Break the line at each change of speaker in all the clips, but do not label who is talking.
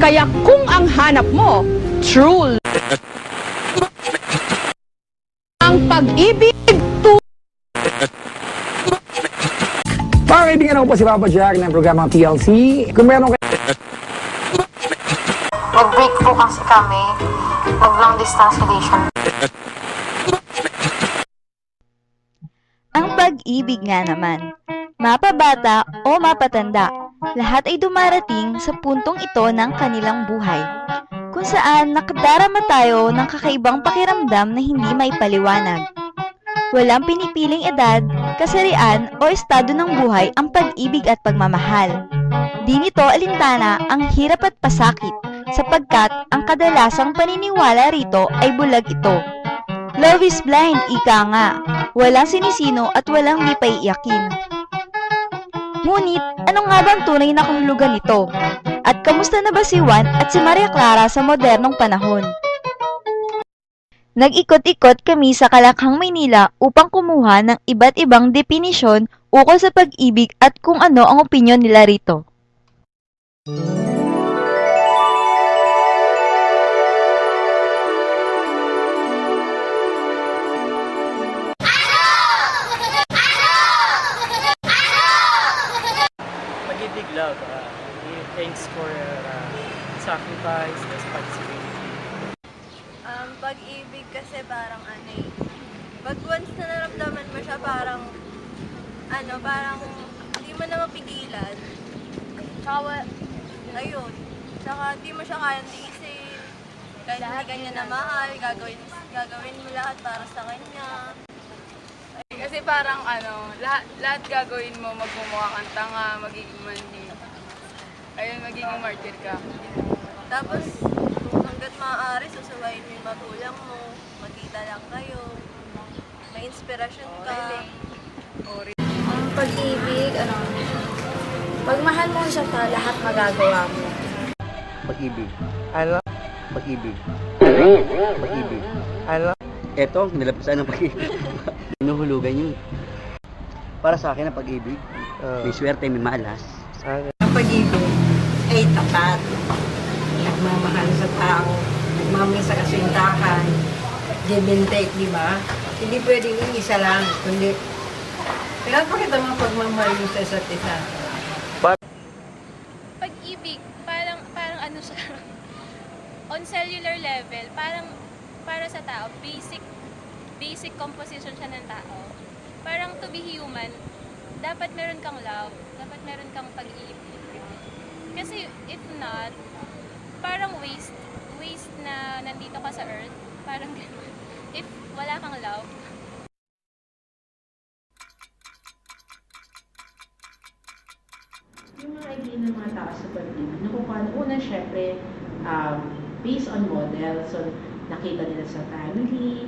Kaya kung ang hanap mo, true ang pag-ibig,
Mga kaibigan, ako po si Papa Jack ng programang TLC. Kung meron kayo
Nag-break po kasi kami. Nag-long distance relation.
Ang pag-ibig nga naman, mapabata o mapatanda, lahat ay dumarating sa puntong ito ng kanilang buhay, kung saan nakadarama tayo ng kakaibang pakiramdam na hindi maipaliwanag. Walang pinipiling edad, kasarian o estado ng buhay ang pag-ibig at pagmamahal. Di nito alintana ang hirap at pasakit, sapagkat ang kadalasang paniniwala rito ay bulag ito. Love is blind, ika nga. Walang sinisino at walang di paiiyakin. Ngunit, ano nga ba ang tunay na kahulugan nito? At kamusta na ba si Juan at si Maria Clara sa modernong panahon? Nag-ikot-ikot kami sa Kalakhang, Maynila upang kumuha ng iba't ibang definisyon ukol sa pag-ibig at kung ano ang opinyon nila rito.
Pag-ibig, love, thanks for sacrifice, responsibility.
Pag-ibig kasi parang ano eh. Pag once na naramdaman mo siya, parang hindi mo na mapigilan. Tsaka, ayun. Tsaka hindi mo siya kayang tiisin. Kahit hindi ka niya na mahal, gagawin mo lahat para sa kanya.
Kasi parang lahat gagawin mo, magmumukha kang tanga, magiging mandi. Ayun, magiging martyr ka.
Tapos, hanggat maaari, susuwayin mo yung magulang mo, magkita lang kayo, may inspirasyon ka.
Ang pag-ibig, pagmahal mo siya sa lahat magagawa mo.
Pag-ibig. Ano? Pag-ibig. Pag-ibig. Ano? Eto, nilapisan ng pag-ibig. Hinuhulugan yun. Para sa akin ang pag-ibig, may swerte, may malas.
Ang pag-ibig ay tapat. Nagmamahal sa tao, nagmamahal sa kasintahan, give and take, di ba? Hindi pwedeng yung isa lang, kundi pinapakita mo pagmamahal mo sa isa't isa.
Pag-ibig, parang ano siya, on cellular level, parang para sa tao, basic composition siya ng tao. Parang to be human, dapat meron kang love, dapat meron kang pag-ibig. Kasi if not, parang waste na nandito ka sa earth, parang gano'n. If wala kang love.
Yung mga idea ng mga tao sa pag-ibig, nakukuha na una, syempre, based on model. So, nakita nila sa family,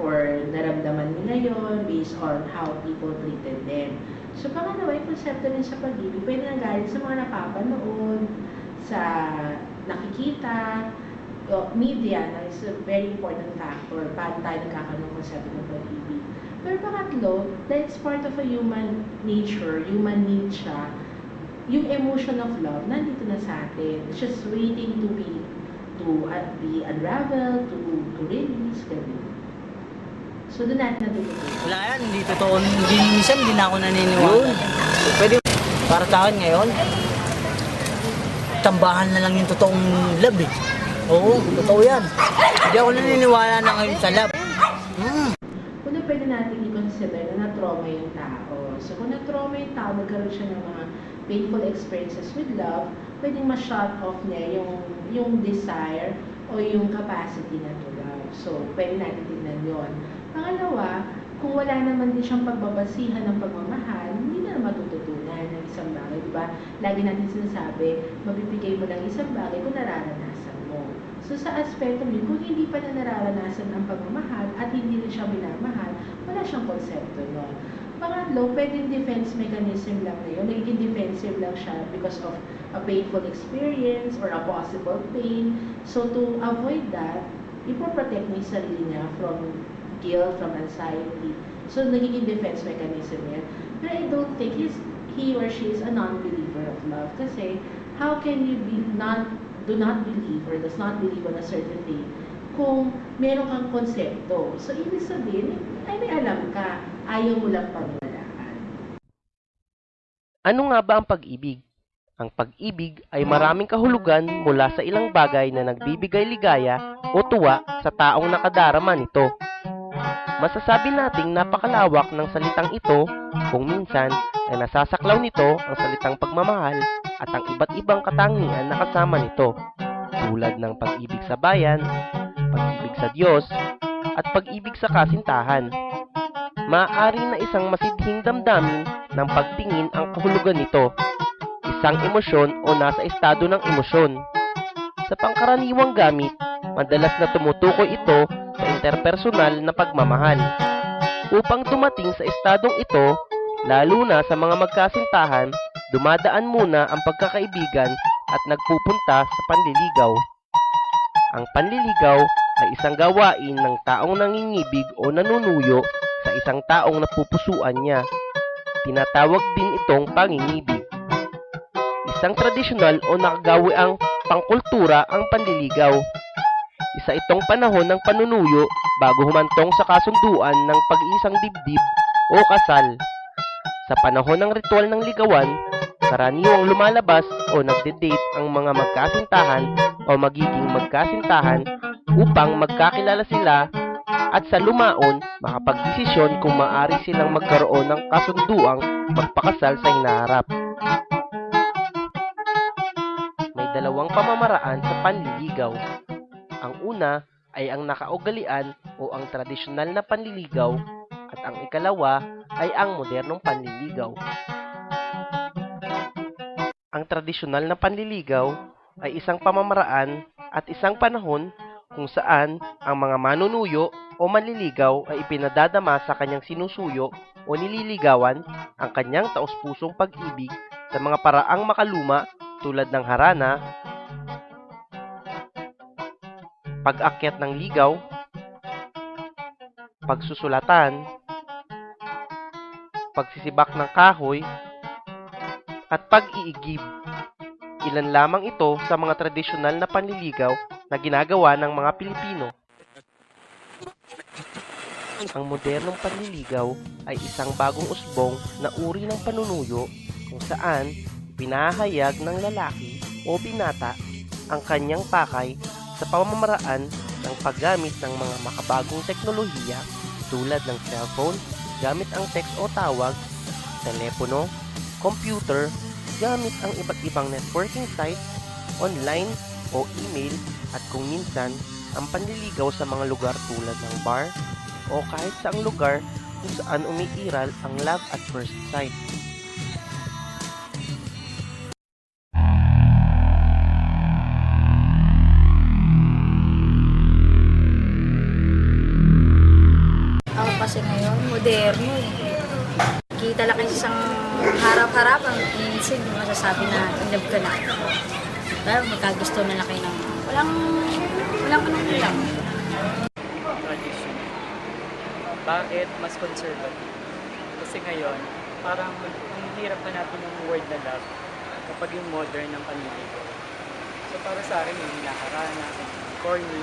or naramdaman nila yon based on how people treated them. So, pangalawa, yung konsepto rin sa pag-ibig, pwede nang galing sa mga napapanood, sa nakikita, media is a very important factor paano tayo nagkakaroon ng konsepto ng pag-ibig. Pero pangatlo, that it's part of a human nature, human need siya, yung emotion of love, nandito na sa atin. It's just waiting to be unraveled, to release, ganun. So, doon natin natutunan.
Wala yan, hindi totoo. Minsan hindi na ako naniniwala. Pwede, para sa akin ngayon, tambahan na lang yung totoong love eh. Oo, totoo yan. Hindi ako naniniwala na ngayon sa love.
Una, pwede natin i-consider na na-trauma yung tao. So, kung na-trauma yung tao, nagkaroon siya ng mga painful experiences with love, pwedeng ma-shut off niya yung desire o yung capacity na to love. So, pwede natin tignan yun. Pangalawa, kung wala naman din siyang pagbabasihan ng pagmamahal, hindi na matututunan ng isang bagay. Diba? Lagi natin sinasabi, mabibigay mo lang isang bagay kung nararanasan mo. So, sa aspeto yun, kung hindi pa na nararanasan ang pagmamahal at hindi rin siya minamahal, wala siyang konsepto nun. Pangatlo, pwedeng defense mechanism lang na yun. Nagiging defensive lang siya because of a painful experience or a possible pain. So, to avoid that, ipoprotect niya yung sarili niya from guilt, from anxiety. So, nagiging defense mechanism yan. But I don't think he or she is a non-believer of love kasi how can you do not believe or does not believe on a certain thing kung meron kang konsepto? So, ibig sabihin, ay may alam ka, ayaw mo lang paniwalaan.
Ano nga ba ang pag-ibig? Ang pag-ibig ay maraming kahulugan mula sa ilang bagay na nagbibigay ligaya o tuwa sa taong nakadarama nito. Masasabi nating napakalawak ng salitang ito kung minsan ay nasasaklaw nito ang salitang pagmamahal at ang iba't ibang katangian na kasama nito, tulad ng pag-ibig sa bayan, pag-ibig sa Diyos, at pag-ibig sa kasintahan. Maaari na isang masidhing damdamin ng pagtingin ang kahulugan nito, isang emosyon o nasa estado ng emosyon. Sa pangkaraniwang gamit, madalas na tumutukoy ito sa interpersonal na pagmamahal. Upang dumating sa estadong ito, lalo na sa mga magkasintahan, dumadaan muna ang pagkakaibigan at nagpupunta sa panliligaw. Ang panliligaw ay isang gawain ng taong nangingibig o nanunuyo sa isang taong napupusuan niya. Tinatawag din itong pangingibig. Isang tradisyonal o nakagawiang pangkultura ang panliligaw. Isa itong panahon ng panunuyo bago humantong sa kasunduan ng pag-iisang dibdib o kasal. Sa panahon ng ritual ng ligawan, karaniwang lumalabas o nagde-date ang mga magkasintahan o magiging magkasintahan upang magkakilala sila at sa lumaon makapagdesisyon kung maaari silang magkaroon ng kasunduang magpakasal sa hinaharap. May dalawang pamamaraan sa panliligaw. Ang una ay ang nakaugalian o ang tradisyonal na panliligaw at ang ikalawa ay ang modernong panliligaw. Ang tradisyonal na panliligaw ay isang pamamaraan at isang panahon kung saan ang mga manunuyo o manliligaw ay ipinadadama sa kanyang sinusuyo o nililigawan ang kanyang taos-pusong pag-ibig sa mga paraang makaluma tulad ng harana, pag-akyat ng ligaw, pagsusulatan, pagsisibak ng kahoy, at pag-iigib. Ilan lamang ito sa mga tradisyonal na panliligaw na ginagawa ng mga Pilipino. Ang modernong panliligaw ay isang bagong usbong na uri ng panunuyo kung saan pinahayag ng lalaki o binata ang kanyang pakay sa pamamaraan ng paggamit ng mga makabagong teknolohiya tulad ng cellphone, gamit ang text o tawag, telepono, computer, gamit ang iba't ibang networking site, online o email at kung minsan ang panliligaw sa mga lugar tulad ng bar o kahit saang lugar kung saan umiiral ang love at first sight.
Ako kasi ngayon, moderno eh. Kita lang kasi isang harap-harapan, minsan masasabi na in love ka na. Pero magkagusto na lang kayo ng walang anong lang.
Tradition. Bakit mas conservative? Kasi ngayon, parang ang hirap na natin yung word na love kapag yung modern ng panliligaw. So para sa akin yung hinaharana, corny,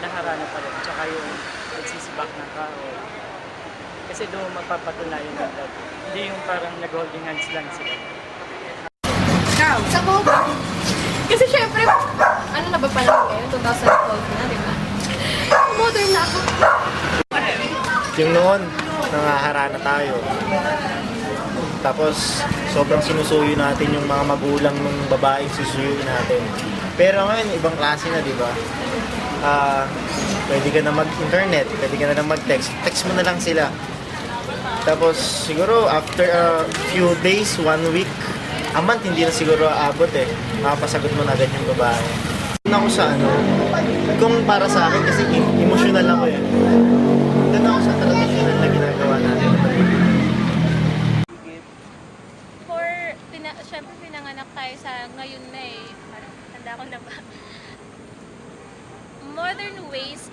hinaharana pa rin. Tsaka yung nagsisibak ng kahoy. Kasi doon mapapatunayan ng love. Hindi yung parang nag-holding hands lang sila.
Ikaw? Sa boba? Kasi syempre, ano na ba pala ngayon? 2012 na, di ba? Modern na ako.
Yung noon, nangaharana tayo. Tapos, sobrang sinusuyo natin yung mga magulang ng babaeng susuyuin natin. Pero ngayon, ibang klase na, di ba? Pwede ka na mag-internet, pwede ka na mag-text. Text mo na lang sila. Tapos, siguro, after a few days, 1 week, a month, hindi na siguro aabot eh. Makapasagot mo na agad yung babae. Doon ako sa kung para sa akin, kasi emotional ako eh. Doon ako sa traditional na ginagawa natin.
Siyempre pinanganak tayo sa ngayon na eh. Parang tanda ko na ba? Modern ways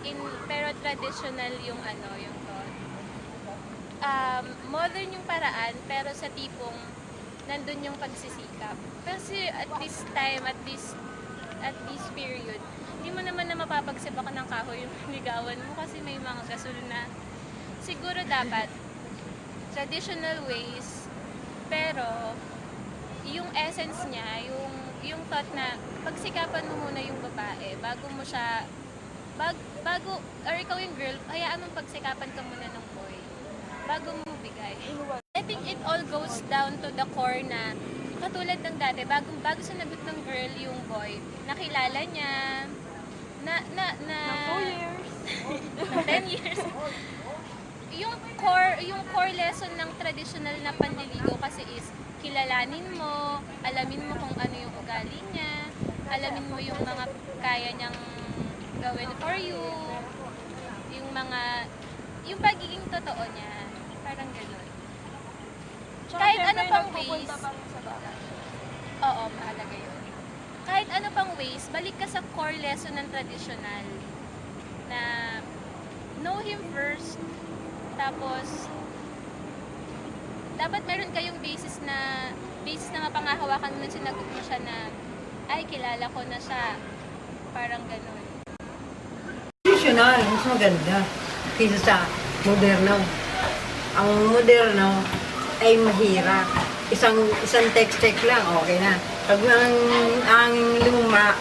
pero traditional yung yung thought. Modern yung paraan pero sa tipong nandun yung pagsisikap. Kasi at this time, at this period, hindi mo naman na mapapagsipakan ng kahoy yung ligawan mo kasi may mga gasol na. Siguro dapat traditional ways, pero yung essence niya, yung thought na pagsikapan mo muna yung babae bago mo siya or ikaw yung girl, hayaan mong pagsikapan ka muna ng boy bago mo bigay. I think it all goes down to the core na katulad ng dati, bago sinagot ng girl yung boy, nakilala niya na 2 years na 10 years. Yung core lesson ng traditional na panliligaw kasi is kilalanin mo, alamin mo kung ano yung ugali niya, alamin mo yung mga kaya niyang gawin for you, yung pagiging totoo niya, parang gano'n. Kahit ano pang ways, oo, mahalaga yun. Kahit ano pang ways, balik ka sa core lesson ng traditional na know him first, tapos dapat meron kayong basis na mapangahawakan mo nung sinagot mo siya na ay, kilala ko na siya, parang gano'n.
Traditional, mas maganda kaysa sa moderno. Ang moderno ay mahirap. Isang text lang, okay na. Pag ang luma,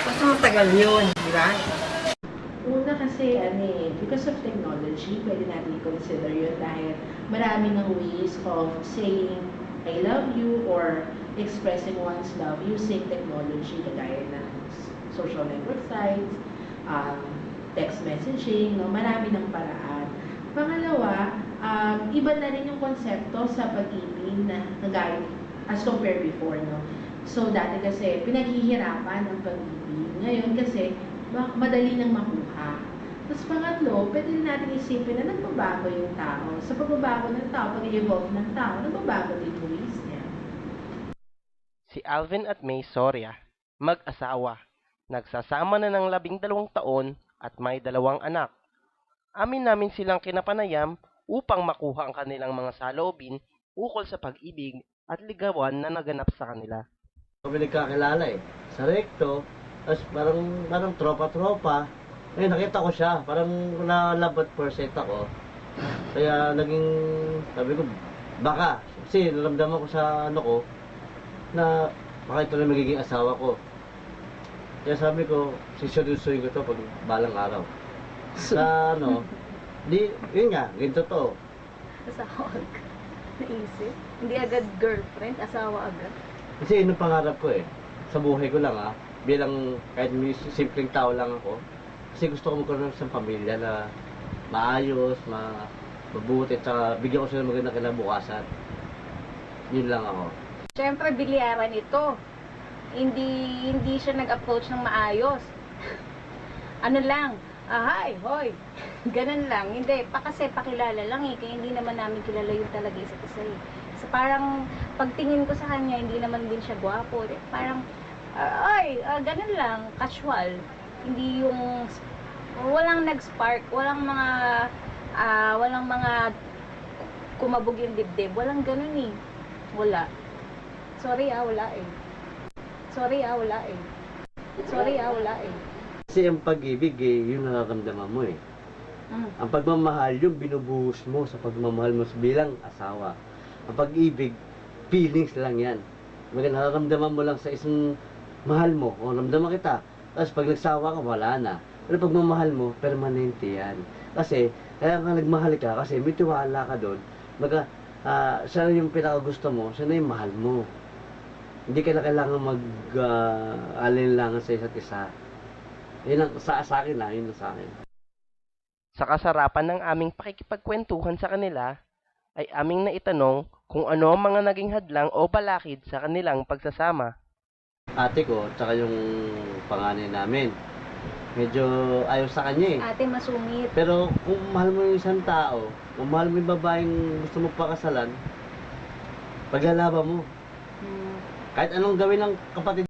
mas matagal yun, di ba?
Una kasi, because of technology, pwede natin i-consider yun dahil marami ng ways of saying, I love you, or expressing one's love using technology, kagaya ng social network sites, text messaging, no? Marami ng paraan. Pangalawa, iba na rin yung konsepto sa pag-ibig na kagaya as compared before, no? So, dati kasi pinaghihirapan ang pag-ibig. Ngayon kasi, madali nang makuha. Tapos pangatlo, pwede rin natin isipin na nagbabago yung tao. Sa pagbabago ng tao, pag-evolve ng tao, nagbabago din yung ways niya.
Si Alvin at May Soria, mag-asawa. Nagsasama na ng 12 taon at may 2 anak. Amin namin silang kinapanayam upang makuha ang kanilang mga saloobin ukol sa pag-ibig at ligawan na naganap sa kanila.
Kami nagkakilala sa rekto, tapos parang tropa-tropa. Ngayon nakita ko siya, parang na-love at first sight ako. Kaya sabi ko, baka, kasi naramdaman ko sa na baka ito na magiging asawa ko. Kaya sabi ko, siseryosohin ko ito pag balang araw. Yun nga, ganito to.
Asawa agad. Naisip? Hindi agad girlfriend, asawa agad.
Kasi yun ang pangarap ko sa buhay ko lang bilang kahit simpleng tao lang ako. Kasi gusto ko magkaroon ng pamilya na maayos, mabuti, at bigyan ko sila magandang kinabukasan. Yun lang ako.
Siyempre, bilyaran ito. Hindi siya nag-approach ng maayos. Ano lang, hi, hoy. Ganun lang. Hindi, kasi pakilala lang kaya hindi naman namin kilala yung talaga isa't isa So parang pagtingin ko sa kanya, hindi naman din siya gwapo. Parang, ganun lang, casual. Hindi yung, walang nag-spark, walang mga kumabog yung dibdib. Walang ganun Wala. Sorry wala wala
Kasi ang pag-ibig yun nararamdaman mo Ang pagmamahal yung binubuhos mo sa pagmamahal mo bilang asawa. Ang pag-ibig, feelings lang yan. Nararamdaman mo lang sa isang mahal mo, o ramdaman kita. Tapos pag nagsawa ka, wala na. Pero pagmamahal mo, permanente yan. Kasi, kaya nga nagmahal ka, kasi may tiwala ka doon. Siya yung pinakagusto mo, siya na yung mahal mo. Hindi ka na kailangan mag-alinlangan sa isa't isa. Yun ang sa akin yun ang sa akin.
Sa kasarapan ng aming pakikipagkwentuhan sa kanila, ay aming naitanong kung ano ang mga naging hadlang o balakid sa kanilang pagsasama.
Ate ko, tsaka yung panganay namin, medyo ayaw sa kanya
Ate, masungit.
Pero kung mahal mo yung isang tao, kung mahal mo yung babaeng gusto mo pakasalan, paglalaban mo. Kahit anong gawin ng kapatid